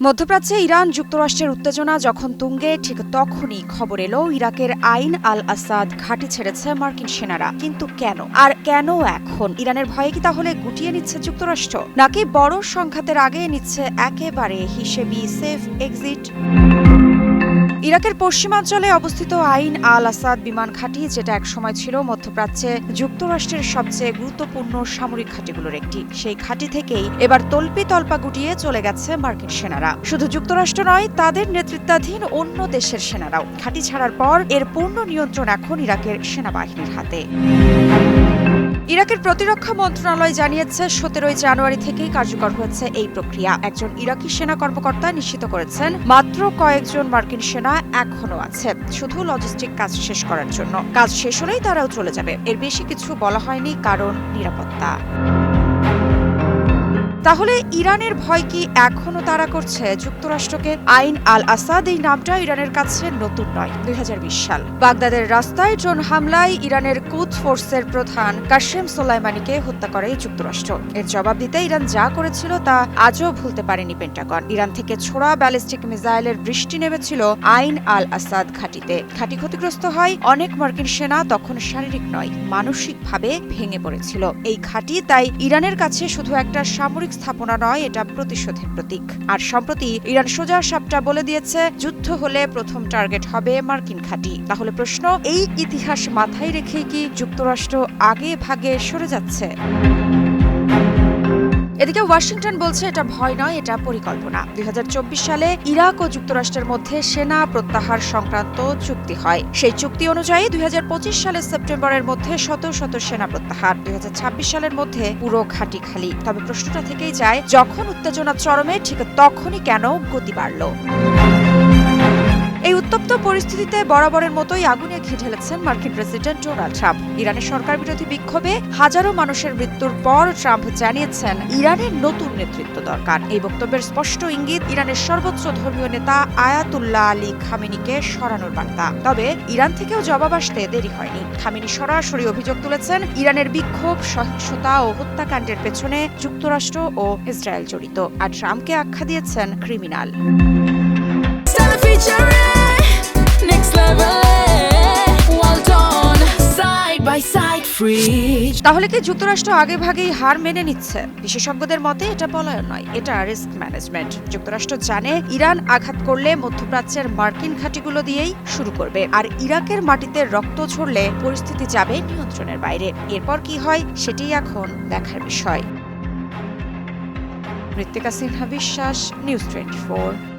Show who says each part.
Speaker 1: মধ্যপ্রাচ্যে ইরান যুক্তরাষ্ট্রের উত্তেজনা যখন তুঙ্গে ঠিক তখনই খবর এলো ইরাকের আইন আল আসাদ ঘাঁটি ছেড়েছে মার্কিন সেনারা। কিন্তু কেন? আর কেন এখন? ইরানের ভয়ে কি তাহলে গুটিয়ে নিচ্ছে যুক্তরাষ্ট্র, নাকি বড় সংঘাতের আগে নিচ্ছে একেবারে হিসেবি সেফ এক্সিট? ইরাকের পশ্চিমাঞ্চলে অবস্থিত আইন আল আসাদ বিমান ঘাঁটি, যেটা একসময় ছিল মধ্যপ্রাচ্যে যুক্তরাষ্ট্রের সবচেয়ে গুরুত্বপূর্ণ সামরিক ঘাঁটিগুলোর একটি, সেই ঘাঁটি থেকেই এবার তল্পি-তল্পা গুটিয়ে চলে গেছে মার্কিন সেনারা। শুধু যুক্তরাষ্ট্র নয়, তাদের নেতৃত্বাধীন অন্য দেশের সেনারাও। ঘাঁটি ছাড়ার পর এর পূর্ণ নিয়ন্ত্রণ এখন ইরাকের সেনাবাহিনীর হাতে। ইরাকের প্রতিরক্ষা মন্ত্রণালয় জানিয়েছে 17 জানুয়ারি থেকেই কার্যকর হয়েছে এই প্রক্রিয়া। একজন ইরাকি সেনা কর্মকর্তা নিশ্চিত করেছেন মাত্র কয়েকজন মার্কিন সেনা এখনো আছে, শুধু লজিস্টিক কাজ শেষ করার জন্য। কাজ শেষ হলেই তারাও চলে যাবে। এর বেশি কিছু বলা হয়নি, কারণ নিরাপত্তা। তাহলে ইরানের ভয় কি এখনো তাড়া করছে যুক্তরাষ্ট্রকে? আইন আল আসাদ এই নামটা ইরানের কাছে নতুন নয়। 2020 সাল বাগদাদের রাস্তায় ড্রোন হামলায় ইরানের কুদস ফোর্সের প্রধান কাশেম সোলাইমানিকে হত্যা করে যুক্তরাষ্ট্র। এর জবাব দিতে ইরান যা করেছিল তা আজও ভুলতে পারেনি পেন্টাগন। ইরান থেকে ছোড়া ব্যালিস্টিক মিসাইলের বৃষ্টি নেমেছিল আইন আল আসাদ ঘাঁটিতে। ঘাঁটি ক্ষতিগ্রস্ত হয়। অনেক মার্কিন সেনা তখন শারীরিক নয়, মানসিকভাবে ভেঙে পড়েছিল। এই ঘাঁটি তাই ইরানের কাছে শুধু একটা সামরিক স্থাপনা নয়, এটা প্রতিশোধের প্রতীক। আর সম্প্রতি ইরান সোজা সাপটা বলে দিয়েছে, যুদ্ধ হলে প্রথম টার্গেট হবে মার্কিন ঘাঁটি। তাহলে প্রশ্ন, এই ইতিহাস মাথায় রেখেই কি যুক্তরাষ্ট্র আগে ভাগে সরে যাচ্ছে? এদিকে ওয়াশিংটন বলছে এটা ভয় নয়, এটা পরিকল্পনা। 2024 সালে ইরাক ও যুক্তরাষ্ট্রের মধ্যে সেনা প্রত্যাহার সংক্রান্ত চুক্তি হয়। সেই চুক্তি অনুযায়ী 2025 সালের সেপ্টেম্বরের মধ্যে শত শত সেনা প্রত্যাহার, 2026 সালের মধ্যে পুরো ঘাঁটি খালি। তবে প্রশ্নটা থেকেই যায়, যখন উত্তেজনা চরমে ঠিক তখনই কেন গতি বাড়ল? এই উত্তপ্ত পরিস্থিতিতে বরাবরের মতোই আগুনে ঘি ঢেলেছেন মার্কিন প্রেসিডেন্ট ডোনাল্ড ট্রাম্প। ইরানের সরকার বিরোধী বিক্ষোভে হাজারো মানুষের মৃত্যুর পর ট্রাম্প জানিয়েছেন ইরানের নতুন নেতৃত্ব দরকার। এই বক্তব্যের স্পষ্ট ইঙ্গিত ইরানের সর্বোচ্চ ধর্মীয় নেতা আয়াতুল্লাহ আলী খামেনিকে সরানোর বার্তা। তবে ইরান থেকেও জবাব আসতে দেরি হয়নি। খামেনি সরাসরি অভিযোগ তুলেছেন ইরানের বিক্ষোভ, সহিংসতা ও হত্যাকাণ্ডের পেছনে যুক্তরাষ্ট্র ও ইসরায়েল জড়িত। আর ট্রাম্পকে আখ্যা দিয়েছেন ক্রিমিনাল। তাহলে কি যুক্তরাষ্ট্র আগে ভাগেই হার মেনে নিচ্ছে? বিশেষজ্ঞদের মতে এটা পলায়ন নয়, এটা রিস্ক ম্যানেজমেন্ট। যুক্তরাষ্ট্র জানে ইরান আঘাত করলে মধ্যপ্রাচ্যের মার্কিন ঘাঁটিগুলো দিয়েই শুরু করবে, আর ইরাকের মাটিতে রক্ত ঝরলে পরিস্থিতি যাবে নিয়ন্ত্রণের বাইরে। এরপর কি হয় সেটাই এখন দেখার বিষয়। ঋত্বিকা সিনহা বিশ্বাস, নিউজ 24।